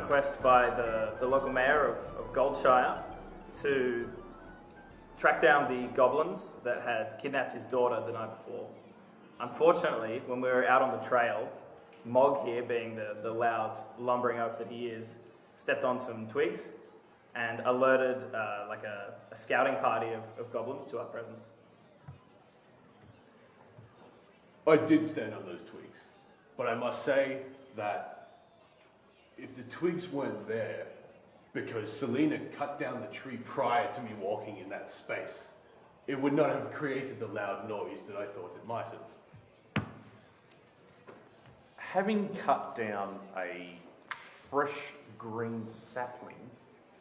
request by the local mayor of Goldshire to track down the goblins that had kidnapped his daughter the night before. Unfortunately, when we were out on the trail, Mog here, being the loud, lumbering oaf that he is, stepped on some twigs and alerted like a scouting party of goblins to our presence. I did stand on those twigs, but I must say that if the twigs weren't there, because Selena cut down the tree prior to me walking in that space, it would not have created the loud noise that I thought it might have. Having cut down a fresh green sapling,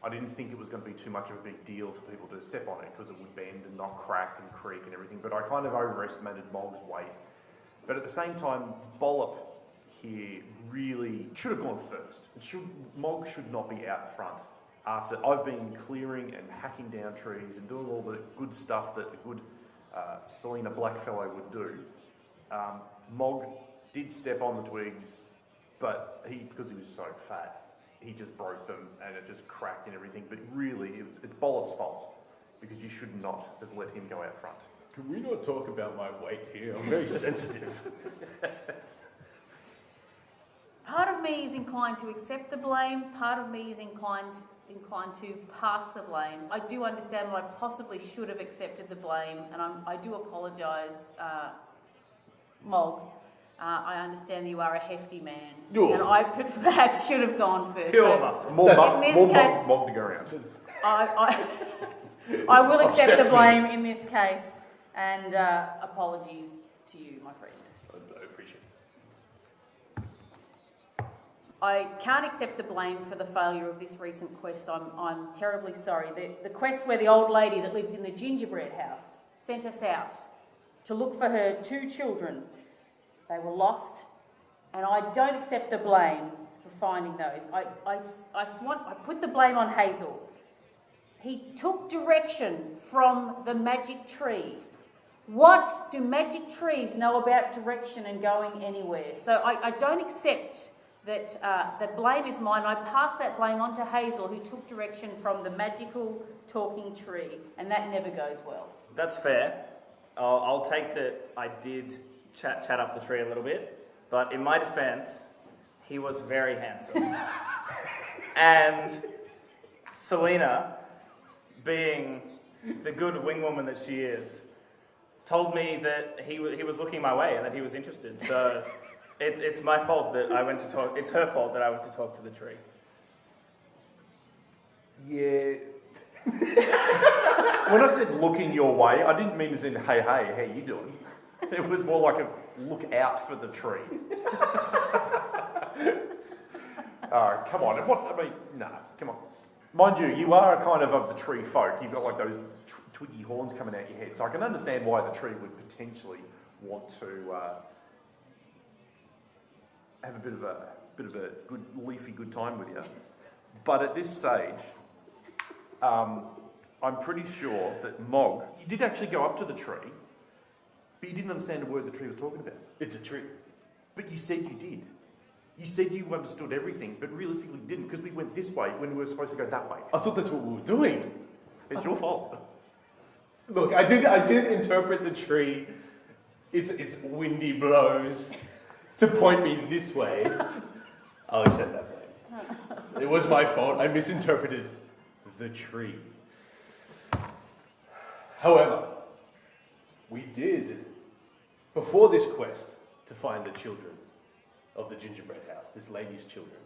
I didn't think it was going to be too much of a big deal for people to step on it because it would bend and not crack and creak and everything, but I kind of overestimated Mog's weight. But at the same time, Bollop here really should have gone first. Mog should not be out front. After I've been clearing and hacking down trees and doing all the good stuff that a good Selena Blackfellow would do, Mog did step on the twigs, but because he was so fat, he just broke them and it just cracked and everything. But really, it's Bollop's fault because you should not have let him go out front. Can we not talk about my weight here? I'm very sensitive. Part of me is inclined to accept the blame. Part of me is inclined to pass the blame. I do understand that I possibly should have accepted the blame, and I do apologise, Mog. I understand that you are a hefty man, and I perhaps should have gone first. Pure muscle. More Mog to go around. I will accept the blame in this case, and apologies to you, my friend. I appreciate it. I can't accept the blame for the failure of this recent quest. I'm terribly sorry. The quest where the old lady that lived in the gingerbread house sent us out to look for her 2 children. They were lost, and I don't accept the blame for finding those. I put the blame on Hazel. He took direction from the magic tree. What do magic trees know about direction and going anywhere? So I don't accept that blame is mine. I pass that blame on to Hazel, who took direction from the magical talking tree, and that never goes well. That's fair. I'll take that I did chat up the tree a little bit, but in my defense, he was very handsome. And Selena, being the good wingwoman that she is, told me that he was looking my way and that he was interested. So it's my fault that I went to talk. It's her fault that I went to talk to the tree. Yeah. When I said looking your way, I didn't mean as in, hey, how you doing? It was more like a look out for the tree. Come on. Come on. Mind you, you are kind of the tree folk. You've got like those twiggy horns coming out your head. So I can understand why the tree would potentially want to have a bit of a good leafy good time with you. But at this stage, I'm pretty sure that Mog, you did actually go up to the tree, but you didn't understand a word the tree was talking about. It's a tree. But you said you did. You said you understood everything, but realistically you didn't, because we went this way when we were supposed to go that way. I thought that's what we were doing. It's your fault. Look, I did interpret the tree, its windy blows, to point me this way. I'll accept that blame. It was my fault. I misinterpreted the tree. However, we did, before this quest, to find the children of the gingerbread house, this lady's children,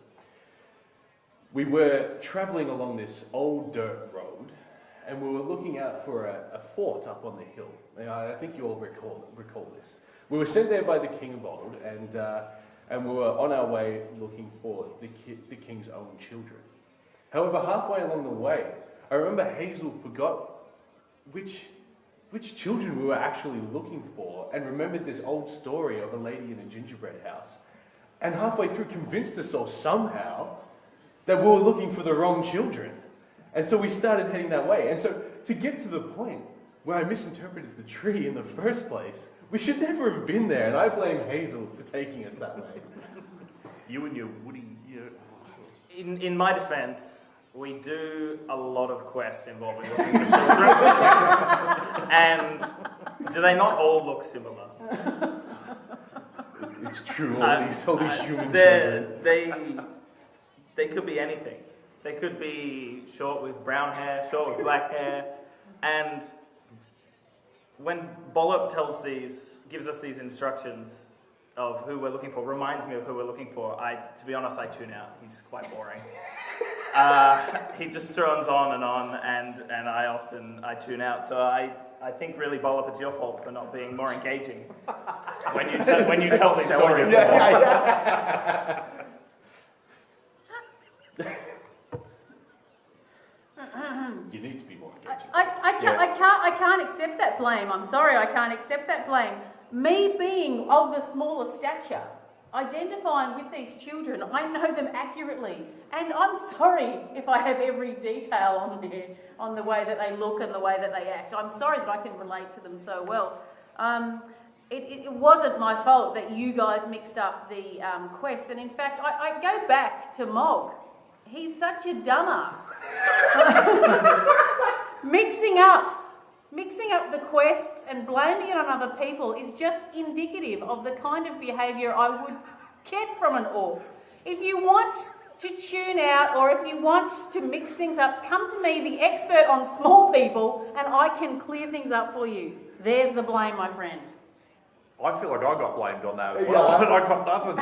we were travelling along this old dirt road, and we were looking out for a fort up on the hill. I think you all recall this. We were sent there by the king of old, and we were on our way looking for the king's own children. However, halfway along the way, I remember Hazel forgot which children we were actually looking for, and remembered this old story of a lady in a gingerbread house. And halfway through convinced us all somehow that we were looking for the wrong children. And so we started heading that way. And so to get to the point where I misinterpreted the tree in the first place, we should never have been there. And I blame Hazel for taking us that way. You and your woody... in my defence, we do a lot of quests involving looking for children, and do they not all look similar? It's true. All these human children. They could be anything. They could be short with brown hair, short with black hair, and when Bollop gives us these instructions of who we're looking for, reminds me of who we're looking for, to be honest, I tune out. He's quite boring. He just drones on, and I tune out. So I think really, Bollop, it's your fault for not being more engaging when you tell the story. You need to be more engaging. I can't accept that blame. I'm sorry, I can't accept that blame. Me being of the smaller stature, identifying with these children, I know them accurately. And I'm sorry if I have every detail on there, on the way that they look and the way that they act. I'm sorry that I can relate to them so well. It wasn't my fault that you guys mixed up the quest. And in fact, I go back to Mog. He's such a dumbass. Mixing up the quests and blaming it on other people is just indicative of the kind of behaviour I would get from an orc. If you want to tune out or if you want to mix things up, come to me, the expert on small people, and I can clear things up for you. There's the blame, my friend. I feel like I got blamed on that as well, but I got nothing.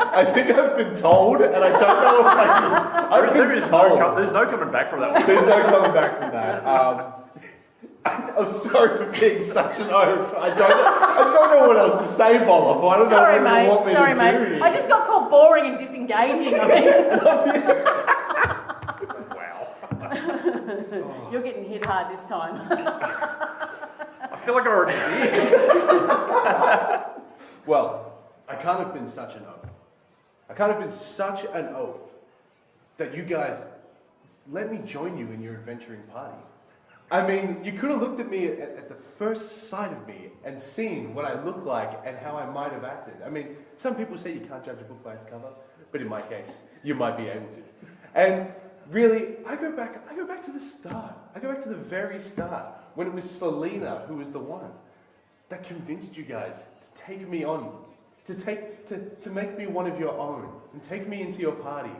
I think I've been told, and I don't know if I can. There's no coming back from that one. There's no coming back from that. I'm sorry for being such an oaf. I don't know what else to say, Bollop. I don't know what you want me to do here. I just got called boring and disengaging. I mean. Wow. You're getting hit hard this time. I feel like I already did. Well, I can't have been such an oaf. I can't have been such an oaf that you guys let me join you in your adventuring party. I mean, you could have looked at me at the first sight of me and seen what I look like and how I might have acted. I mean, some people say you can't judge a book by its cover, but in my case, you might be able to. And really, I go back to the start. I go back to the very start, when it was Selena who was the one that convinced you guys to take me on, to make me one of your own, and take me into your party.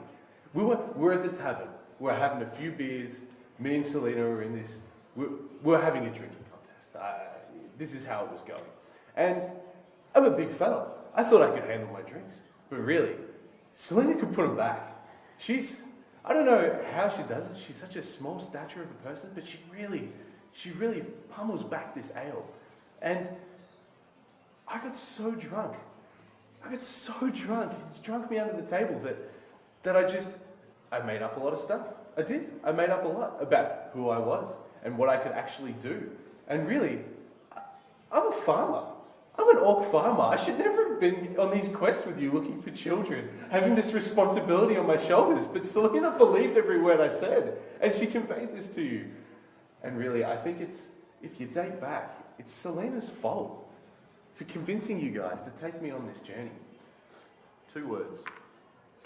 We were at the tavern. We were having a few beers. Me and Selena were in this. We were having a drinking contest. This is how it was going. And I'm a big fella. I thought I could handle my drinks. But really, Selena could put them back. I don't know how she does it. She's such a small stature of a person, but she really pummels back this ale. And I got so drunk. It drunk me under the table that I made up a lot of stuff. I did. I made up a lot about who I was and what I could actually do. And really, I'm a farmer. I'm an orc farmer. I should never have been on these quests with you looking for children, having this responsibility on my shoulders. But Selena believed every word I said, and she conveyed this to you. And really, I think if you date back, it's Selena's fault for convincing you guys to take me on this journey. 2 words.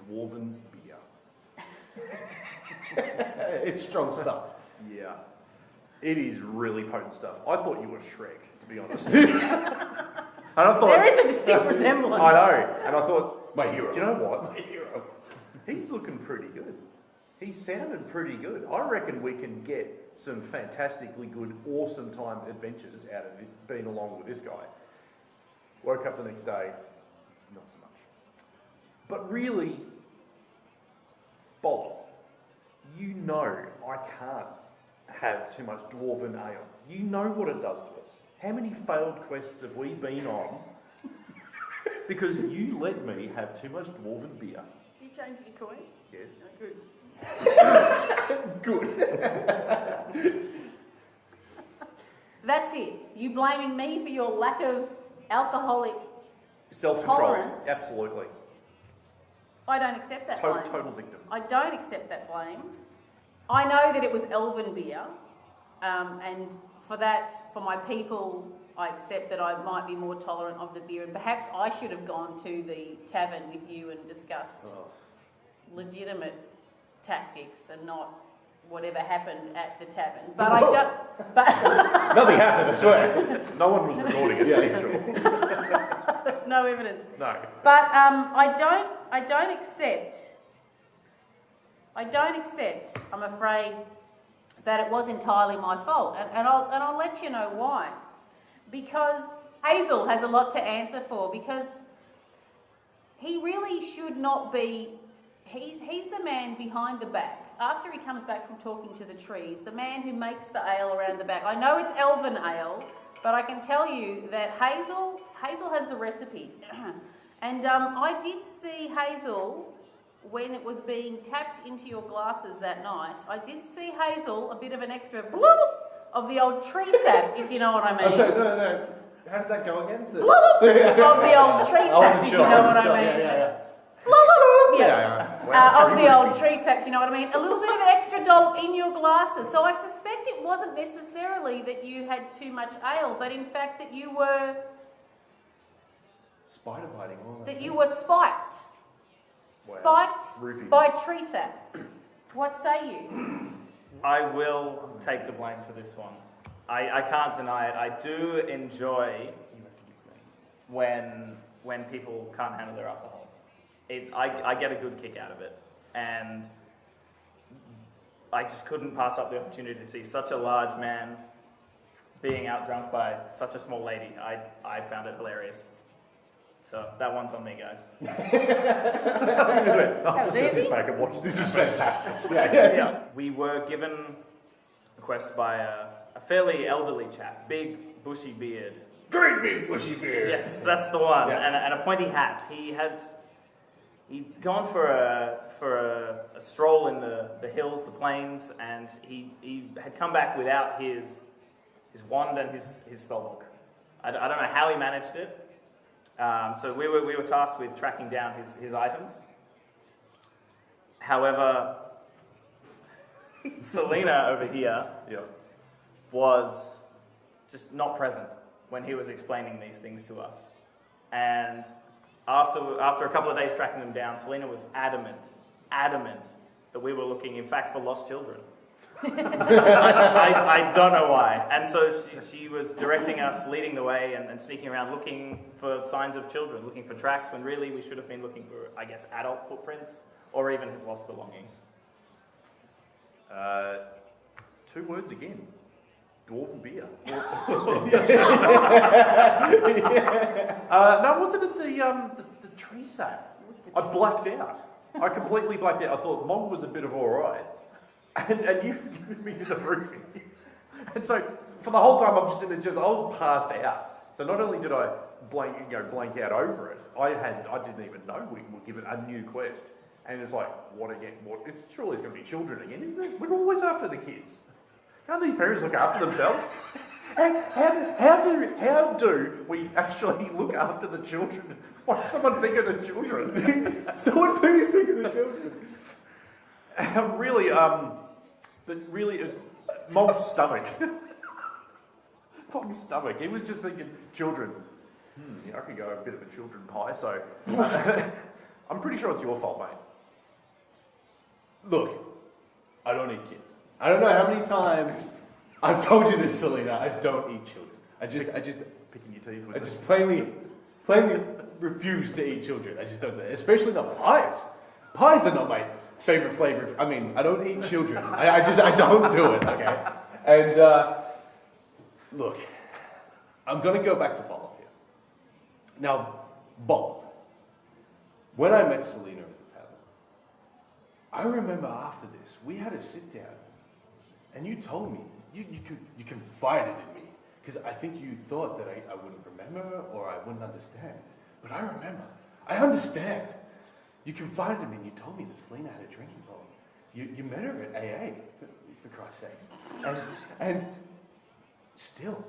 Dwarven beer. It's strong stuff. Yeah. It is really potent stuff. I thought you were Shrek, to be honest. And I thought, there is a distinct resemblance. I know. And I thought, my hero. Do you know what? My hero. He's looking pretty good. He sounded pretty good. I reckon we can get some fantastically good, awesome time adventures out of this, being along with this guy. Woke up the next day, not so much. But really, Bollop, you know I can't have too much dwarven ale. You know what it does to us. How many failed quests have we been on because you let me have too much dwarven beer? You changed your coin? Yes. Oh, good. Good. That's it. You blaming me for your lack of alcoholic Self-control. tolerance? Absolutely. I don't accept that blame. Total victim. I don't accept that blame. I know that it was elven beer, and for my people, I accept that I might be more tolerant of the beer, and perhaps I should have gone to the tavern with you and discussed legitimate tactics and not whatever happened at the tavern. But I don't. But Nothing happened, I swear. No one was recording it, Yeah. for sure. there's no evidence. No. But I don't accept. I'm afraid that it was entirely my fault, and I'll let you know why. Because Hazel has a lot to answer for. Because he really should not be. He's the man behind the back. After he comes back from talking to the trees, the man who makes the ale around the back. I know it's elven ale, but I can tell you that Hazel has the recipe. And I did see Hazel, when it was being tapped into your glasses that night, I did see Hazel, a bit of an extra bloop of the old tree sap, if you know what I mean. I'm sorry, no. How did that go again? Bloop of the old tree sap, if you know what I mean. Yeah. Of the old tree sap, you know what I mean? A little bit of extra dollop in your glasses. So I suspect it wasn't necessarily that you had too much ale, but in fact that you were Spider biting all that you were spiked. Wow. Spiked Roofie. by tree sap. What say you? I will take the blame for this one. I can't deny it. I do enjoy when people can't handle their alcohol. I get a good kick out of it, and I just couldn't pass up the opportunity to see such a large man being out drunk by such a small lady. I found it hilarious. So that one's on me, guys. I'm just going to sit back and watch this. This was fantastic. Yeah. We were given a quest by a fairly elderly chap, big bushy beard. Great big bushy beard. Yes, that's the one, Yeah. and a pointy hat. He'd gone for a stroll in the hills, the plains, and he had come back without his wand and his spellbook. I don't know how he managed it. So we were tasked with tracking down his items. However, Selena over here was just not present when he was explaining these things to us, and after a couple of days tracking them down, Selena was adamant that we were looking, in fact, for lost children. I don't know why. And so she was directing us, leading the way, and sneaking around looking for signs of children, looking for tracks, when really we should have been looking for, I guess, adult footprints, or even his lost belongings. 2 words again. Dwarven beer. No, was it at the tree sap? I blacked out. I completely blacked out. I thought Mong was a bit of alright. And you've given me the roofing. And so for the whole time I'm just in the I was passed out. So not only did I blank out over it, I didn't even know we were given a new quest. And it's like, what again? It's surely it's going to be children again, isn't it? We're always after the kids. Can't these parents look after themselves? How do we actually look after the children? Why does someone think of the children? Someone please think of the children. Really, it's Mog's stomach. Mog's stomach. He was just thinking, children. Yeah, I could go a bit of a children pie, so... I'm pretty sure it's your fault, mate. Look, I don't eat kids. I don't know how many times I've told you this, Selena. I don't eat children. I just Picking your teeth with I it. just plainly refuse to eat children. I just don't, especially not pies. Pies are not my favorite flavor. I mean, I don't eat children. I don't do it, okay? And, look, I'm going to go back to Bob here. Now, Bob, when I met Selena at the tavern, I remember after this, we had a sit down, and you told me, you confided in me, because I think you thought that I wouldn't remember or I wouldn't understand. But I remember. I understand. You confided in me and you told me that Selena had a drinking problem. You met her at AA, for Christ's sakes. And still,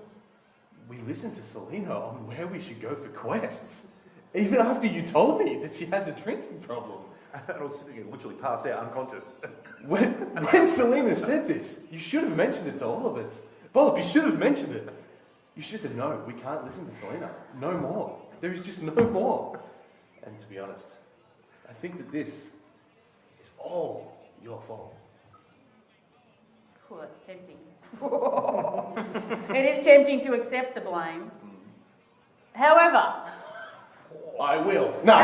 we listened to Selena on where we should go for quests. Even after you told me that she has a drinking problem. I was sitting here literally passed out, unconscious. When Selena said this, you should have mentioned it to all of us. Bob, you should have mentioned it. You should have said, no, we can't listen to Selena. No more. There is just no more. And to be honest, I think that this is all your fault. Well, that's tempting. It is tempting to accept the blame. However, I will. No.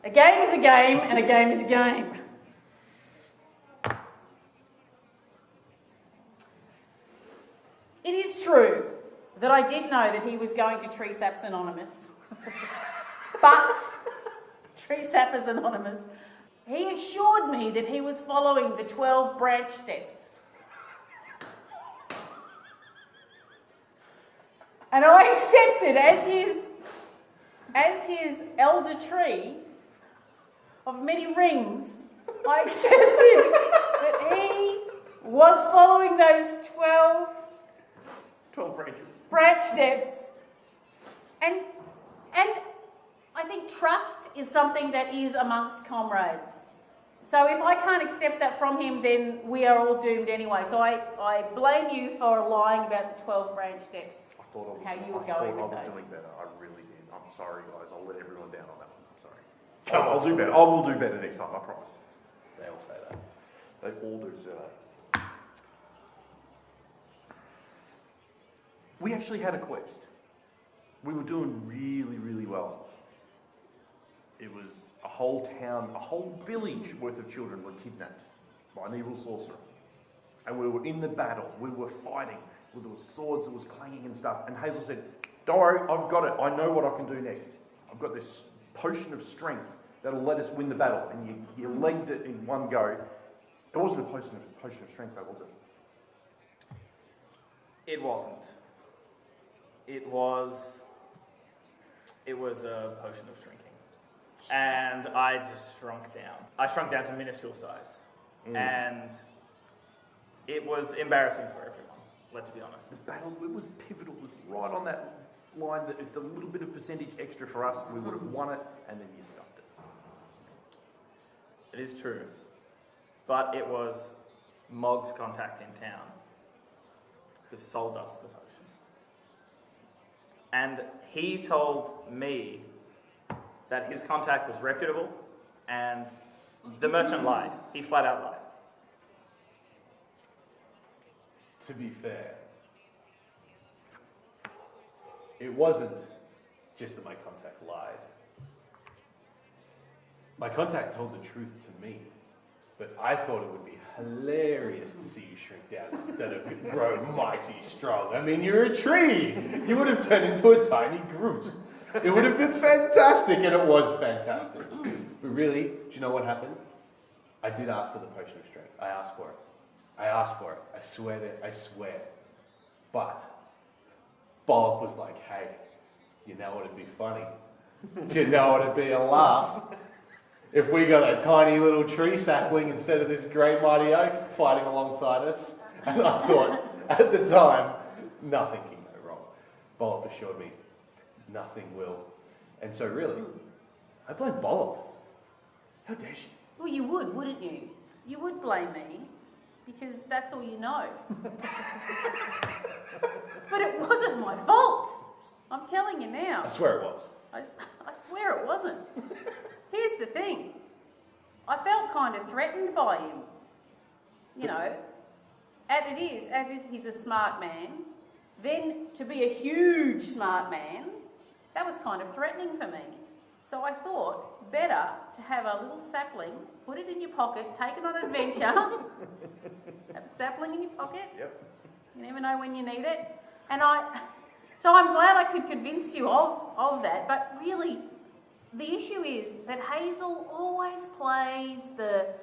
a game is a game and a game is a game. It is true that I did know that he was going to Tree Saps Anonymous. But, Tree Sappers Anonymous, he assured me that he was following the 12 branch steps. And I accepted as his elder tree of many rings, I accepted that he was following those 12 branches. branch steps. And I think trust is something that is amongst comrades. So if I can't accept that from him, then we are all doomed anyway. So I blame you for lying about the 12 branch steps. I thought How you were I going thought with I was those. doing better. I really did. I'm sorry, guys. I'll let everyone down on that one. I'm sorry. Come on, I'll do better. I will do better next time. I promise. They all say that. They all do say that. We actually had a quest. We were doing really, really well. It was a whole town, a whole village worth of children were kidnapped by an evil sorcerer. And we were in the battle. We were fighting. There was swords that was clanging and stuff. And Hazel said, "Don't worry, I've got it. I know what I can do next. I've got this potion of strength that'll let us win the battle." And you legged it in one go. It wasn't a potion of strength, though, was it? It wasn't. It was a potion of shrinking. And I just shrunk down. I shrunk down to minuscule size. And it was embarrassing for everyone, let's be honest. The battle, it was pivotal. It was right on that line that it's a little bit of percentage extra for us. We would have won it, and then you stuffed it. It is true. But it was Mog's contact in town who sold us the potion. And he told me that his contact was reputable, and the merchant lied. He flat out lied. To be fair, it wasn't just that my contact lied. My contact told the truth to me, but I thought it would be hilarious to see you shrink down instead of grow mighty strong. I mean, you're a tree. You would have turned into a tiny Groot. It would have been fantastic, and it was fantastic. But really, do you know what happened? I did ask for the potion of strength. I asked for it. I swear. But Bob was like, "Hey, you know what'd be funny? You know what'd be a laugh? If we got a tiny little tree sapling instead of this great mighty oak fighting alongside us." And I thought, at the time, nothing can go wrong. Bollop assured me, nothing will. And so really, I blame Bollop. How dare she? Well, you would, wouldn't you? You would blame me, because that's all you know. But it wasn't my fault. I'm telling you now. I swear it was. I swear it wasn't. Here's the thing. I felt kind of threatened by him. You know, as he's a smart man, then to be a huge smart man, that was kind of threatening for me. So I thought, better to have a little sapling, put it in your pocket, take it on an adventure, have a sapling in your pocket. Yep. You never know when you need it. So I'm glad I could convince you of that, but really, the issue is that Hazel always plays the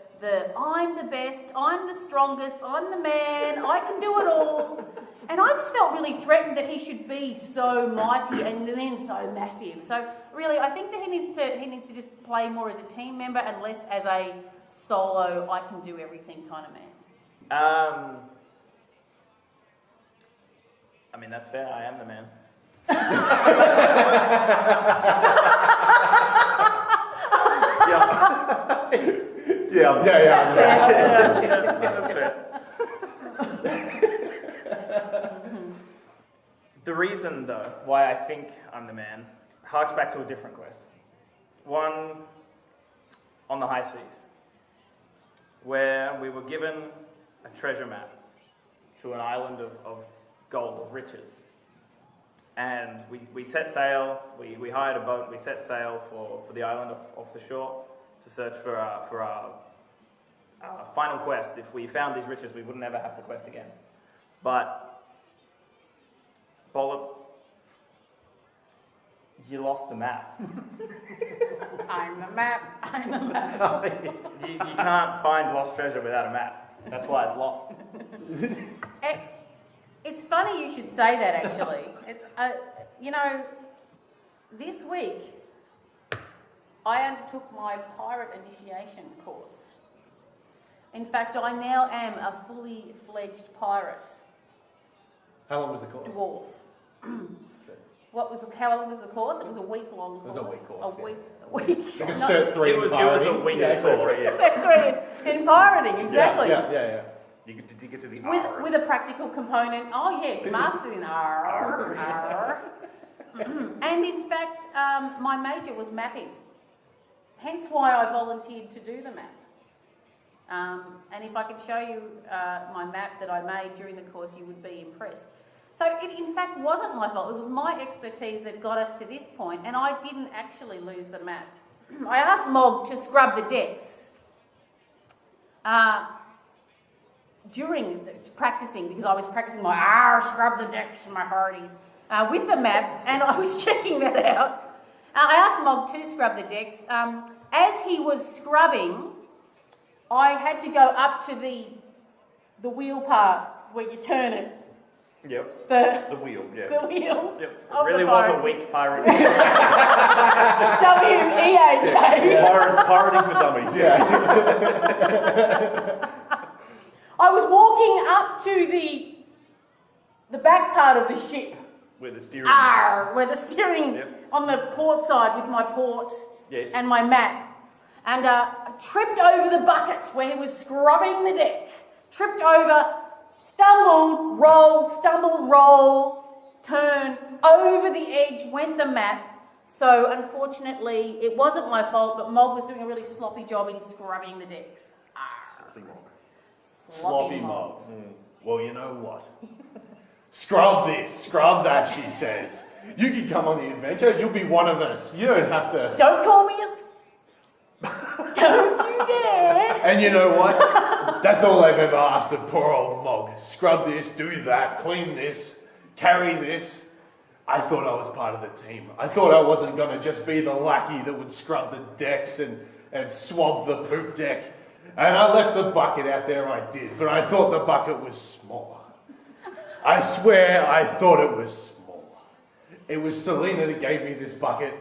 I'm the best, I'm the strongest, I'm the man, I can do it all. And I just felt really threatened that he should be so mighty and then so massive. So really, I think that he needs to just play more as a team member and less as a solo, I can do everything kind of man. I mean, that's fair. I am the man. Yeah. That's fair. Yeah, that's fair. The reason, though, why I think I'm the man harks back to a different quest. One on the high seas. where we were given a treasure map to an island of gold, of riches. And we set sail, we hired a boat, we set sail for the island off the shore to search for our final quest. If we found these riches, we would never have to quest again. But, Bollop, you lost the map. I'm the map. You can't find lost treasure without a map. That's why it's lost. It's funny you should say that, actually. You know, this week I undertook my pirate initiation course. In fact, I now am a fully fledged pirate. How long was the course? Dwarf. How long was the course? It was a week-long course. It was a week course. A week. Like a Not- cert 3 It was a week yeah, before, cert 3, yeah. Cert 3 in pirating, exactly. Yeah. Did you get to the With, R's? with a practical component. Oh yes, mastered in R. R. And in fact, my major was mapping. Hence why I volunteered to do the map. And if I could show you my map that I made during the course, you would be impressed. So it in fact wasn't my fault. It was my expertise that got us to this point, and I didn't actually lose the map. I asked Mog to scrub the decks during practicing, because I was practicing my scrub the decks and my hearties with the map, and I was checking that out. I asked Mog to scrub the decks. As he was scrubbing, I had to go up to the wheel part where you turn it. Yep. The wheel, yeah. The wheel. Yep. It of really the was a pirate. weak pirate. W-E-A-K. Pirating for dummies, yeah. I was walking up to the back part of the ship. Where the steering... Where the steering Yep. on the port side with my port Yes. and my map. And I tripped over the buckets where he was scrubbing the deck. Tripped over, stumbled, roll, turn. Over the edge went the map. So unfortunately, it wasn't my fault, but Mog was doing a really sloppy job in scrubbing the decks. Sloppy Mog. Well, you know what? Scrub this, scrub that, she says. You can come on the adventure, you'll be one of us. You don't have to... Don't call me Don't you dare! And you know what? That's all I've ever asked of poor old Mog. Scrub this, do that, clean this, carry this. I thought I was part of the team. I thought I wasn't going to just be the lackey that would scrub the decks and swab the poop deck. And I left the bucket out there, I did, but I thought the bucket was small. I swear I thought it was small. It was Selena that gave me this bucket.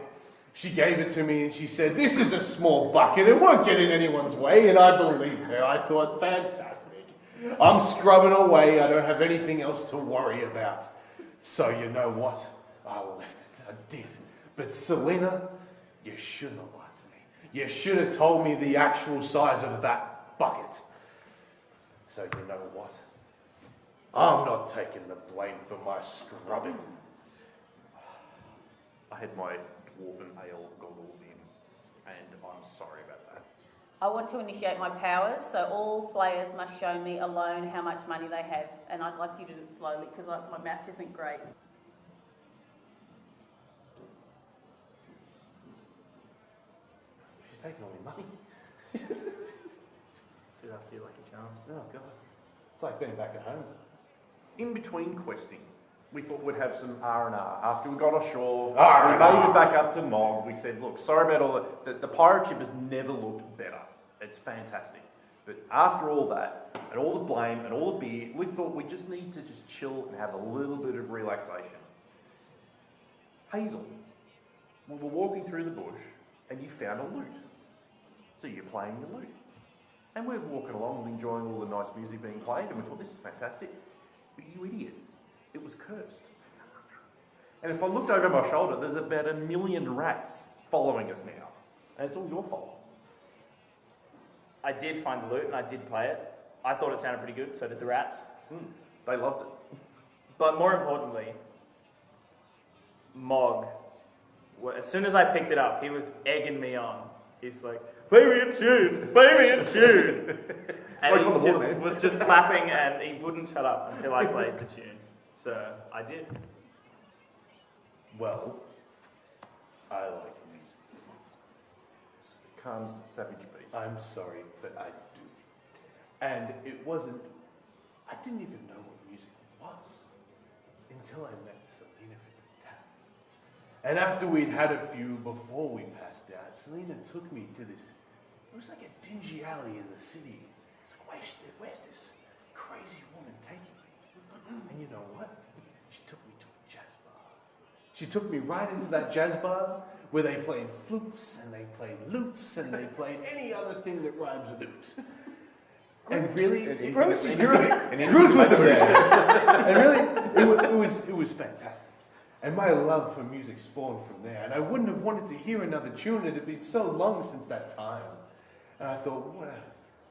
She gave it to me and she said, "This is a small bucket, it won't get in anyone's way," and I believed her. I thought, fantastic. I'm scrubbing away, I don't have anything else to worry about. So you know what? I left it, I did. But Selena, you shouldn't have lied to me. You should have told me the actual size of that bucket. So you know what? I'm not taking the blame for my scrubbing. I had my dwarven ale goggles in, and I'm sorry about that. I want to initiate my powers, so all players must show me alone how much money they have, and I'd like you to do it slowly because my maths isn't great. She's taking all my money. She's after you like a charms. Oh, God. It's like being back at home. In between questing, we thought we'd have some R&R. After we got ashore, we R&R. made it back up to Mog. We said, look, sorry about all that. The pirate ship has never looked better. It's fantastic. But after all that, and all the blame and all the beer, we thought we just need to just chill and have a little bit of relaxation. Hazel, we were walking through the bush and you found a lute. So you're playing the lute. And we're walking along and enjoying all the nice music being played, and we thought, this is fantastic. But you idiot, it was cursed. And if I looked over my shoulder, there's about 1 million rats following us now. And it's all your fault. I did find the lute and I did play it. I thought it sounded pretty good, so did the rats. They loved it. But more importantly, Mog, as soon as I picked it up, he was egging me on. He's like, play me a tune, play me a tune. And Smoke on the he water, man. was just clapping and he wouldn't shut up until I played the tune. So I did. Well, I like music. Calms savage beast. I'm sorry, but I do. And it wasn't, I didn't even know what music was until I met Selena at the tap. And after we'd had a few before we passed out, Selena took me to this, it was like a dingy alley in the city. It's like, where's this crazy woman taking me? And you know what? She took me to a jazz bar. She took me right into that jazz bar where they played flutes and they played lutes and they played any other thing that rhymes with oot. And really, Groot was there. And really, it was fantastic. And my love for music spawned from there. And I wouldn't have wanted to hear another tune. It had been so long since that time. And I thought,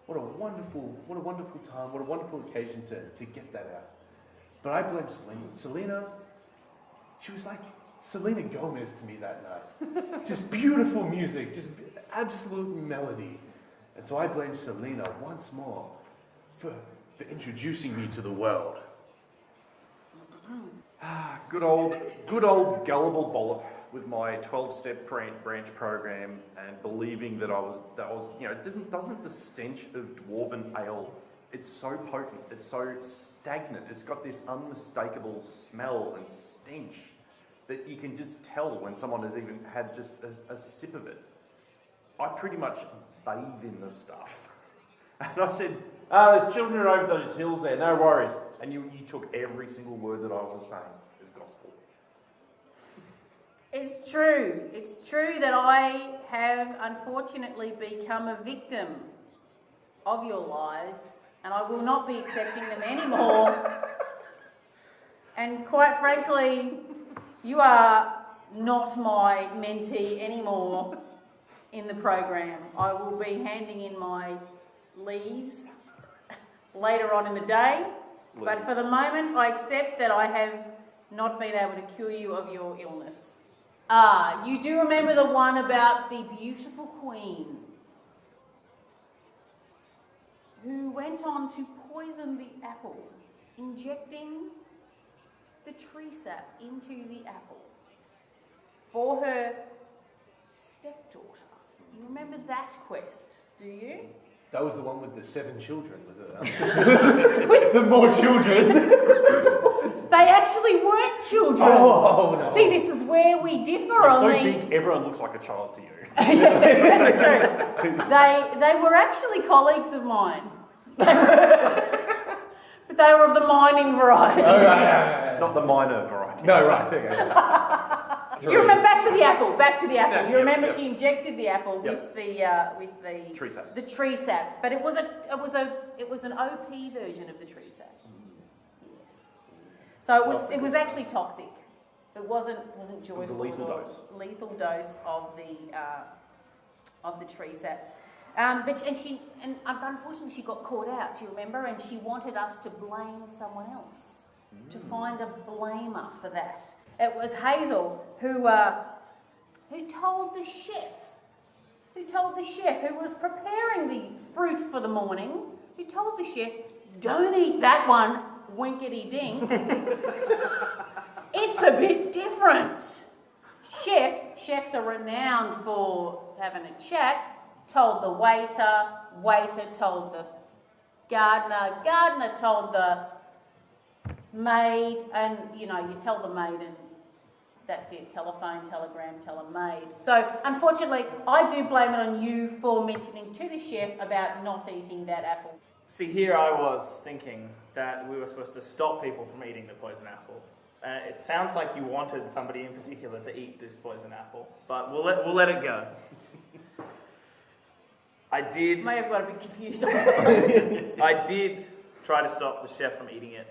what a wonderful time, what a wonderful occasion to get that out. But I blame Selena. Selena, she was like Selena Gomez to me that night. Just beautiful music, just absolute melody. And so I blame Selena once more for introducing me to the world. Good old gullible bollop with my 12-step branch program and believing that was doesn't the stench of dwarven ale, it's so potent, it's so stagnant, it's got this unmistakable smell and stench that you can just tell when someone has even had just a sip of it. I pretty much bathe in the stuff. And I said, there's children over those hills there, no worries. And you took every single word that I was saying as gospel. It's true. It's true that I have unfortunately become a victim of your lies, and I will not be accepting them anymore. And quite frankly, you are not my mentee anymore in the program. I will be handing in my leaves later on in the day, but for the moment I accept that I have not been able to cure you of your illness. You do remember the one about the beautiful queen who went on to poison the apple, injecting the tree sap into the apple for her stepdaughter. You remember that quest, do you? That was the one with the 7 children, was it? The more children. They actually weren't children. Oh, no. See, this is where we differ You're on so the... big, everyone looks like a child to you. Yes, that's true. They were actually colleagues of mine. But they were of the mining variety. Oh, right. Not the minor variety. No, right, okay. You remember back to the apple. Yeah, You remember she injected the apple with the tree sap. The tree sap, but it was an OP version of the tree sap. Yes. So it was actually toxic. It wasn't joyful. It was a lethal dose. Lethal dose of the tree sap. But unfortunately she got caught out. Do you remember? And she wanted us to blame someone else, to find a blamer for that. It was Hazel who told the chef, who was preparing the fruit for the morning, who told the chef, "Don't eat that one, winkety dink." It's a bit different. Chefs are renowned for having a chat. Told the waiter told the gardener told the maid, and you tell the maid and that's it, telephone, telegram, tell a maid. So unfortunately, I do blame it on you for mentioning to the chef about not eating that apple. See, here I was thinking that we were supposed to stop people from eating the poison apple. It sounds like you wanted somebody in particular to eat this poison apple, but we'll let it go. I did. May have got a bit confused. I did try to stop the chef from eating it.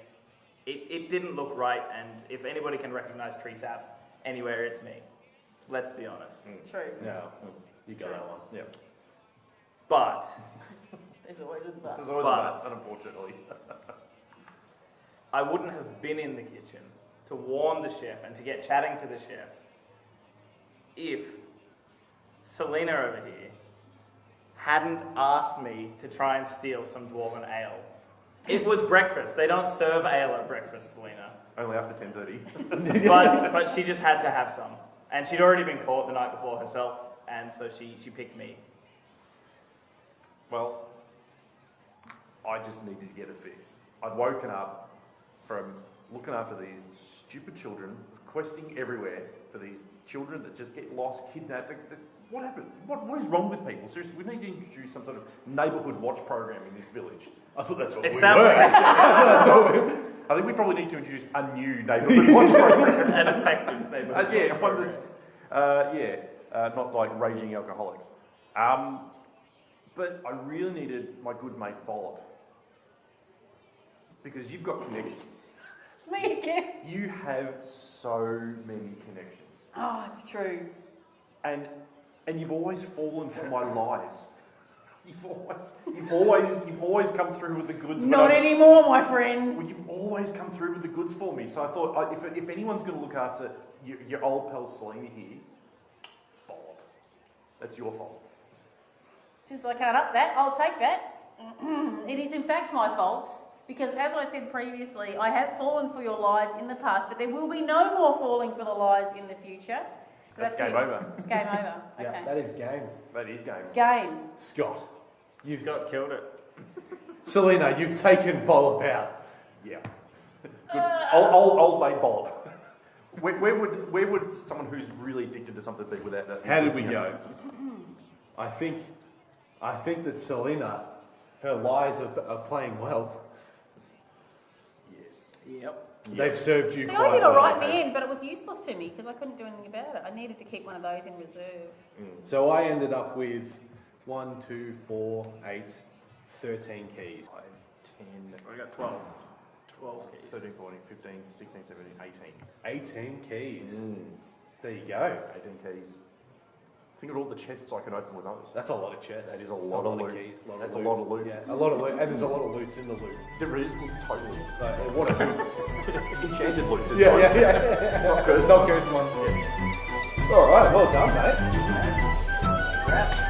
It didn't look right, and if anybody can recognise tree sap anywhere, it's me. Let's be honest. True. No, you got that one. Yeah. But There's always a but. There's always a but, unfortunately. I wouldn't have been in the kitchen to warn the chef and to get chatting to the chef if Selena over here hadn't asked me to try and steal some dwarven ale. It was breakfast. They don't serve ale at breakfast, Selena. Only after 10:30. But she just had to have some. And she'd already been caught the night before herself, and so she picked me. Well, I just needed to get it fixed. I'd woken up from looking after these stupid children, questing everywhere for these children that just get lost, kidnapped. What happened? What is wrong with people? Seriously, we need to introduce some sort of neighbourhood watch program in this village. I thought that's what It we sounds were. like I think we probably need to introduce a new neighbourhood watch program. an effective neighbourhood. Yeah, one that's, not like raging alcoholics. But I really needed my good mate Bob. Because you've got connections. It's me again. You have so many connections. Oh, it's true. And you've always fallen for my lies. You've always come through with the goods. Not anymore, my friend. Well, you've always come through with the goods for me. So I thought, if anyone's going to look after your old pal Selena here, Bob, that's your fault. Since I can't up that, I'll take that. It is in fact my fault, because as I said previously, I have fallen for your lies in the past, but there will be no more falling for the lies in the future. So That's game over. It's game over. Okay. Yeah, that is game. That is game. Game. Scott, You've got killed it. Selena, you've taken Bob out. Yeah. Good. Old mate Bob. Where would someone who's really addicted to something be without that? How did we go? I think that Selena, her lies are playing well. Yes. Yep. They've served you See, quite I did well. all right in the end, but it was useless to me because I couldn't do anything about it. I needed to keep one of those in reserve. So I ended up with 1, 2, 4, 8, 13 keys. 5, 10, I got 12. 12 keys. 13, 14, 15, 16, 17, 18. 18 keys. There you go. 18 keys. Think of all the chests I can open with those. That's a lot of chests. That is a That's lot of loot. keys. That's a lot of loot. Yeah, a lot of loot, and there's a lot of loots in the loot. There is, totally. So, what a loot. Enchanted loot. Yeah. Not cursed. Not cursed ones. Yeah. All right, well done, mate. Congrats.